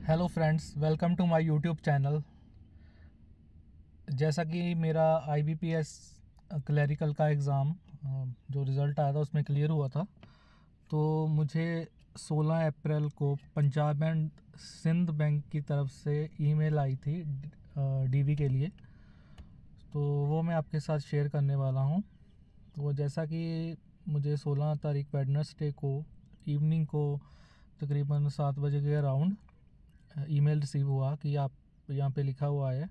Hello friends, welcome to my YouTube channel. जैसा कि मेरा आईबीपीएस क्लरिकल का एग्ज़ाम जो रिज़ल्ट आया था उसमें क्लियर हुआ था, तो मुझे 16 अप्रैल को पंजाब एंड सिंध बैंक की तरफ से ईमेल आई थी डीवी के लिए। तो वो मैं आपके साथ शेयर करने वाला हूँ। तो जैसा कि मुझे 16 तारीख वेडनेसडे को इवनिंग को तकरीबन 7 बजे के अराउंड ईमेल रिसीव हुआ कि आप यहाँ पे लिखा हुआ है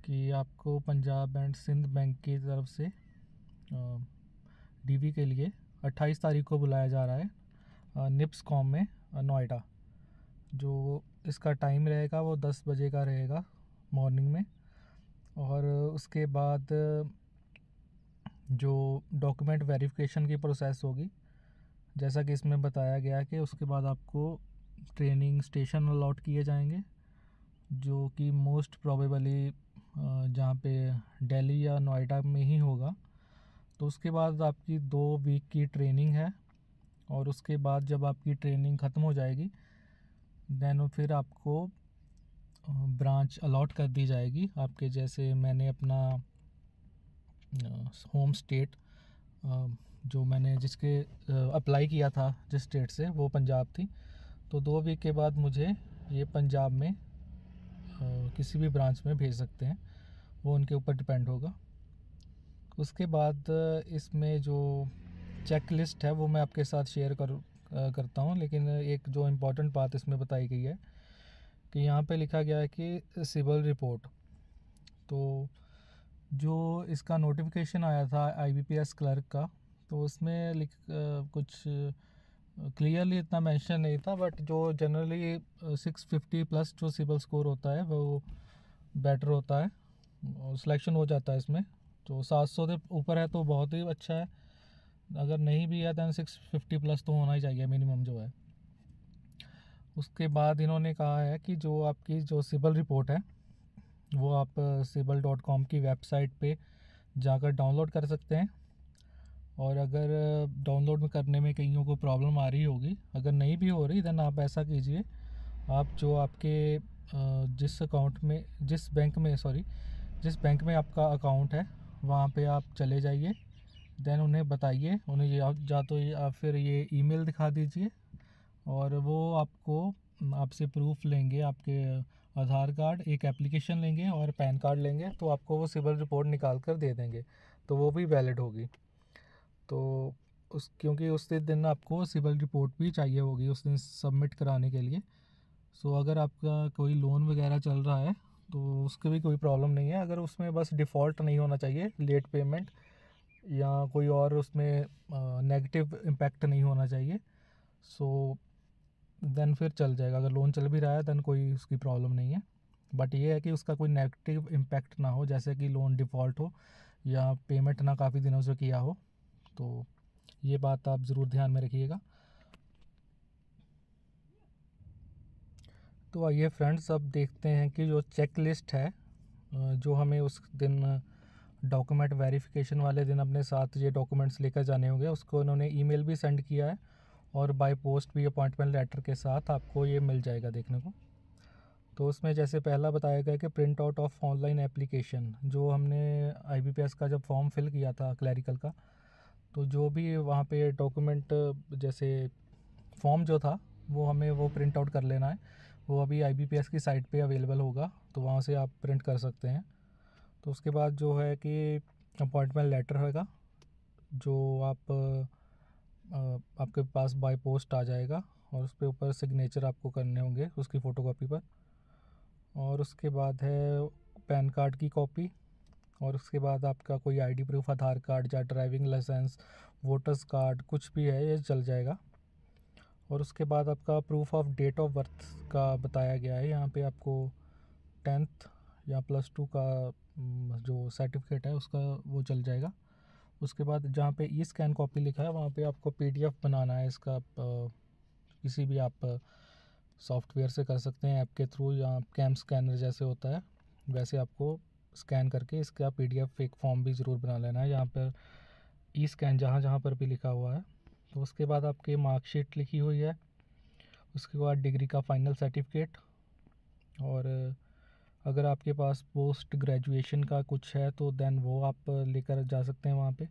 कि आपको पंजाब एंड सिंध बैंक की तरफ से डीवी के लिए 28 तारीख को बुलाया जा रहा है निप्स कॉम में नोएडा। जो इसका टाइम रहेगा वो 10 बजे का रहेगा मॉर्निंग में। और उसके बाद जो डॉक्यूमेंट वेरिफिकेशन की प्रोसेस होगी, जैसा कि इसमें बताया गया है कि उसके बाद आपको ट्रेनिंग स्टेशन अलॉट किए जाएंगे, जो कि मोस्ट प्रोबेबली जहाँ पे दिल्ली या नोएडा में ही होगा। तो उसके बाद आपकी 2 वीक की ट्रेनिंग है, और उसके बाद जब आपकी ट्रेनिंग ख़त्म हो जाएगी देन फिर आपको ब्रांच अलॉट कर दी जाएगी आपके। जैसे मैंने अपना होम स्टेट जो मैंने जिसके अप्लाई किया था जिस स्टेट से, वो पंजाब थी। तो 2 वीक के बाद मुझे ये पंजाब में किसी भी ब्रांच में भेज सकते हैं, वो उनके ऊपर डिपेंड होगा। उसके बाद इसमें जो चेक लिस्ट है वो मैं आपके साथ शेयर करता हूँ, लेकिन एक जो इम्पोर्टेंट बात इसमें बताई गई है कि यहाँ पे लिखा गया है कि सिविल रिपोर्ट। तो जो इसका नोटिफिकेशन आया था आईबीपीएस क्लर्क का, तो उसमें कुछ क्लियरली इतना मेंशन नहीं था, बट जो जनरली 650 प्लस जो सिविल स्कोर होता है वो बेटर होता है, सिलेक्शन हो जाता है इसमें। तो 700 से ऊपर है तो बहुत ही अच्छा है, अगर नहीं भी है दैन 650 प्लस तो होना ही चाहिए मिनिमम जो है। उसके बाद इन्होंने कहा है कि जो आपकी जो सिविल रिपोर्ट है वो आप civil.com की वेबसाइट पे जाकर डाउनलोड कर सकते हैं। और अगर डाउनलोड में करने में कईयों को प्रॉब्लम आ रही होगी, अगर नहीं भी हो रही, देन आप ऐसा कीजिए, आप जो आपके जिस अकाउंट में जिस बैंक में आपका अकाउंट है वहाँ पे आप चले जाइए। देन उन्हें बताइए, उन्हें फिर ये ईमेल दिखा दीजिए, और वो आपको आपसे प्रूफ लेंगे, आपके आधार कार्ड, एक एप्लीकेशन लेंगे और पैन कार्ड लेंगे, तो आपको वो सिविल रिपोर्ट निकाल कर दे देंगे, तो वो भी वैलिड होगी। तो क्योंकि उस दिन आपको सिविल रिपोर्ट भी चाहिए होगी उस दिन सबमिट कराने के लिए। सो अगर आपका कोई लोन वगैरह चल रहा है तो उसके भी कोई प्रॉब्लम नहीं है, अगर उसमें बस डिफ़ॉल्ट नहीं होना चाहिए, लेट पेमेंट या कोई और उसमें नेगेटिव इम्पैक्ट नहीं होना चाहिए। सो देन फिर चल जाएगा। अगर लोन चल भी रहा है देन कोई उसकी प्रॉब्लम नहीं है, बट ये है कि उसका कोई नेगेटिव इम्पैक्ट ना हो, जैसे कि लोन डिफ़ॉल्ट हो या पेमेंट ना काफ़ी दिनों से किया हो। तो ये बात आप ज़रूर ध्यान में रखिएगा। तो आइए फ्रेंड्स, अब देखते हैं कि जो चेक लिस्ट है जो हमें उस दिन डॉक्यूमेंट वेरिफिकेशन वाले दिन अपने साथ ये डॉक्यूमेंट्स लेकर जाने होंगे, उसको उन्होंने ईमेल भी सेंड किया है, और बाय पोस्ट भी अपॉइंटमेंट लेटर के साथ आपको ये मिल जाएगा देखने को। तो उसमें जैसे पहला बताया गया कि print out of online application, जो हमने आईबीपीएस का जब फॉर्म फिल किया था क्लैरिकल का, तो जो भी वहाँ पे डॉक्यूमेंट जैसे फॉर्म जो था वो हमें वो प्रिंट आउट कर लेना है। वो अभी आईबीपीएस की साइट पे अवेलेबल होगा, तो वहाँ से आप प्रिंट कर सकते हैं। तो उसके बाद जो है कि अपॉइंटमेंट लेटर होगा, जो आपके पास बाय पोस्ट आ जाएगा, और उस पे ऊपर सिग्नेचर आपको करने होंगे उसकी फ़ोटोकॉपी पर। और उसके बाद है पैन कार्ड की कॉपी, और उसके बाद आपका कोई आईडी प्रूफ, आधार कार्ड या ड्राइविंग लाइसेंस, वोटर्स कार्ड, कुछ भी है ये चल जाएगा। और उसके बाद आपका proof of date of birth का बताया गया है, यहाँ पे आपको 10th या +2 का जो सर्टिफिकेट है उसका वो चल जाएगा। उसके बाद जहाँ पे ई स्कैन कॉपी लिखा है वहाँ पे आपको पीडीएफ बनाना है इसका, किसी भी आप सॉफ्टवेयर से कर सकते हैं, ऐप के थ्रू, या कैम स्कैनर जैसे होता है वैसे आपको स्कैन करके इसका पीडीएफ एक फॉर्म भी ज़रूर बना लेना है, यहाँ पर ई स्कैन जहाँ जहाँ पर भी लिखा हुआ है। तो उसके बाद आपकी मार्कशीट लिखी हुई है, उसके बाद डिग्री का फाइनल सर्टिफिकेट, और अगर आपके पास पोस्ट ग्रेजुएशन का कुछ है तो देन वो आप लेकर जा सकते हैं वहाँ पे।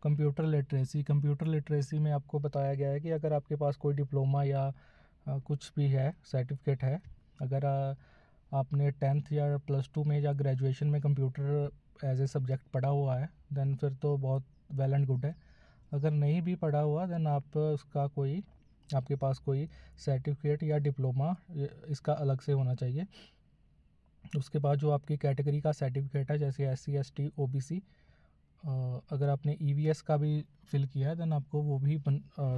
कंप्यूटर लिटरेसी में आपको बताया गया है कि अगर आपके पास कोई डिप्लोमा या कुछ भी है, सर्टिफिकेट है, अगर आपने 10th या +2 में या ग्रेजुएशन में कंप्यूटर एज ए सब्जेक्ट पढ़ा हुआ है देन फिर तो बहुत वेल एंड गुड है। अगर नहीं भी पढ़ा हुआ देन आप उसका कोई, आपके पास कोई सर्टिफिकेट या डिप्लोमा इसका अलग से होना चाहिए। उसके बाद जो आपकी कैटेगरी का सर्टिफिकेट है, जैसे SC ST OBC, अगर आपने EVS का भी फिल किया है देन आपको वो भी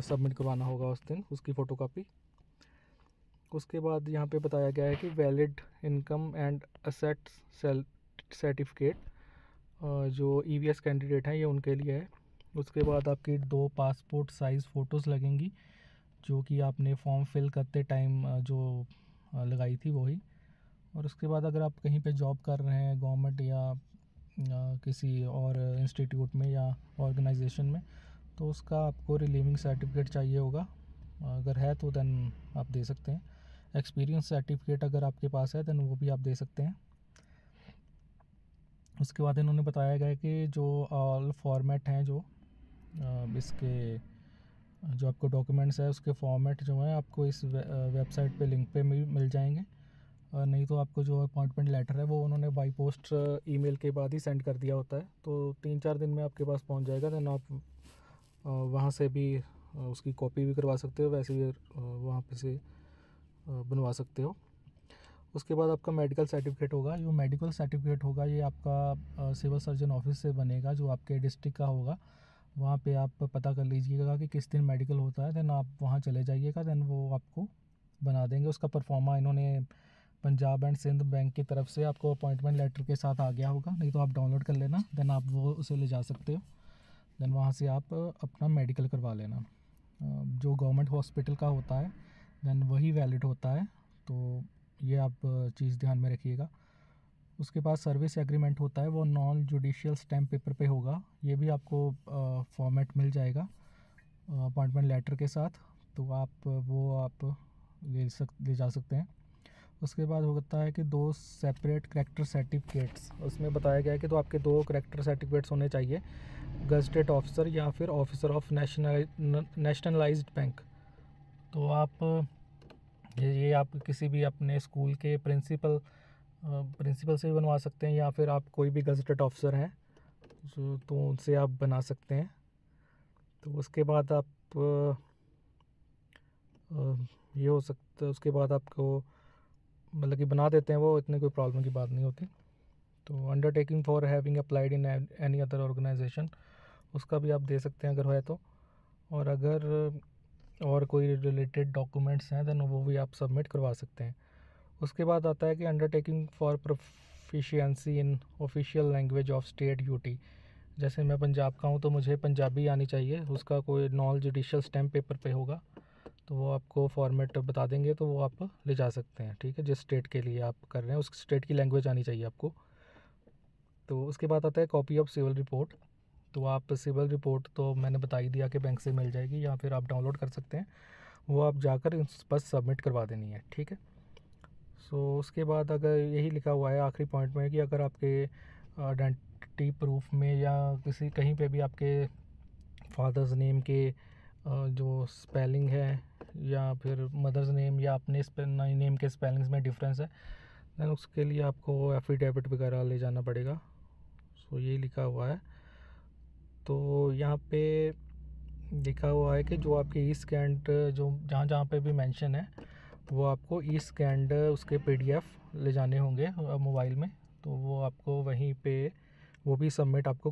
सबमिट करवाना होगा उस दिन, उसकी फ़ोटोकॉपी। उसके बाद यहाँ पे बताया गया है कि valid income and assets certificate जो EVS कैंडिडेट हैं ये उनके लिए है। उसके बाद आपकी 2 पासपोर्ट साइज़ फ़ोटोज़ लगेंगी, जो कि आपने फॉर्म फिल करते टाइम जो लगाई थी वही। और उसके बाद अगर आप कहीं पे जॉब कर रहे हैं गवर्नमेंट या किसी और इंस्टीट्यूट में या ऑर्गेनाइजेशन में, तो उसका आपको रिलीविंग सर्टिफिकेट चाहिए होगा, अगर है तो देन आप दे सकते हैं। एक्सपीरियंस सर्टिफिकेट अगर आपके पास है देन वो भी आप दे सकते हैं। उसके बाद इन्होंने बताया गया कि जो ऑल फॉर्मेट हैं जो इसके जो आपको डॉक्यूमेंट्स है उसके फॉर्मेट जो है आपको इस वेबसाइट पे लिंक पे मिल जाएंगे, और नहीं तो आपको जो अपॉइंटमेंट लेटर है वो उन्होंने बाई पोस्ट ईमेल के बाद ही सेंड कर दिया होता है, तो 3-4 दिन में आपके पास पहुंच जाएगा। देन आप वहाँ से भी उसकी कॉपी भी करवा सकते हो, वैसे ही वहाँ पे से बनवा सकते हो। उसके बाद आपका मेडिकल सर्टिफिकेट होगा। जो मेडिकल सर्टिफिकेट होगा ये आपका सिविल सर्जन ऑफिस से बनेगा, जो आपके डिस्ट्रिक्ट का होगा। वहाँ पे आप पता कर लीजिएगा कि किस दिन मेडिकल होता है, देन आप वहाँ चले जाइएगा, देन वो आपको बना देंगे। उसका परफॉर्मा इन्होंने पंजाब एंड सिंध बैंक की तरफ से आपको अपॉइंटमेंट लेटर के साथ आ गया होगा, नहीं तो आप डाउनलोड कर लेना, देन आप वो उसे ले जा सकते हो। देन वहाँ से आप अपना मेडिकल करवा लेना। जो गवर्नमेंट हॉस्पिटल का होता है देन वही वैलिड होता है, तो ये आप चीज़ ध्यान में रखिएगा। उसके बाद सर्विस एग्रीमेंट होता है, वो नॉन जुडिशियल स्टैम्प पेपर पे होगा, ये भी आपको फॉर्मेट मिल जाएगा अपॉइंटमेंट लेटर के साथ, तो आप वो आप ले जा सकते हैं। उसके बाद होता है कि 2 सेपरेट करेक्टर सर्टिफिकेट्स, उसमें बताया गया है कि तो आपके 2 करेक्टर सर्टिफिकेट्स होने चाहिए, गजटेड ऑफिसर या फिर ऑफिसर ऑफ नेशनलाइज्ड बैंक। तो आप ये आप किसी भी अपने स्कूल के प्रिंसिपल से भी बनवा सकते हैं, या फिर आप कोई भी गजटेड ऑफिसर हैं तो उनसे आप बना सकते हैं। तो उसके बाद आप ये हो सकता है, उसके बाद आपको मतलब कि बना देते हैं वो, इतनी कोई प्रॉब्लम की बात नहीं होती। तो undertaking for having applied in any other organization, उसका भी आप दे सकते हैं अगर है तो। और अगर और कोई रिलेटेड डॉक्यूमेंट्स हैं देन वो भी आप सबमिट करवा सकते हैं। उसके बाद आता है कि undertaking for proficiency in official language of state UT. जैसे मैं पंजाब का हूँ तो मुझे पंजाबी आनी चाहिए, उसका कोई नॉन जुडिशियल स्टैम्प पेपर पे होगा, तो वो आपको फॉर्मेट बता देंगे, तो वो आप ले जा सकते हैं। ठीक है, जिस स्टेट के लिए आप कर रहे हैं उस स्टेट की लैंग्वेज आनी चाहिए आपको। तो उसके बाद आता है कॉपी ऑफ सिविल रिपोर्ट। तो आप सिविल रिपोर्ट तो मैंने बता ही दिया कि बैंक से मिल जाएगी, या फिर आप डाउनलोड कर सकते हैं, वो आप जाकर बस सबमिट करवा देनी है। ठीक है, सो उसके बाद अगर यही लिखा हुआ है आखिरी पॉइंट में कि अगर आपके आइडेंटिटी प्रूफ में या किसी कहीं पे भी आपके फादर्स नेम के जो स्पेलिंग है या फिर मदर्स नेम या अपने नेम के स्पेलिंग्स में डिफरेंस है, देन उसके लिए आपको एफिडेविट वगैरह ले जाना पड़ेगा। सो यही लिखा हुआ है। तो यहाँ पे लिखा हुआ है कि जो आपके ई स्कैंड जो जहाँ जहाँ पे भी मेंशन है वो आपको ई स्कैंड उसके PDF ले जाने होंगे मोबाइल में, तो वो आपको वहीं पे वो भी सबमिट आपको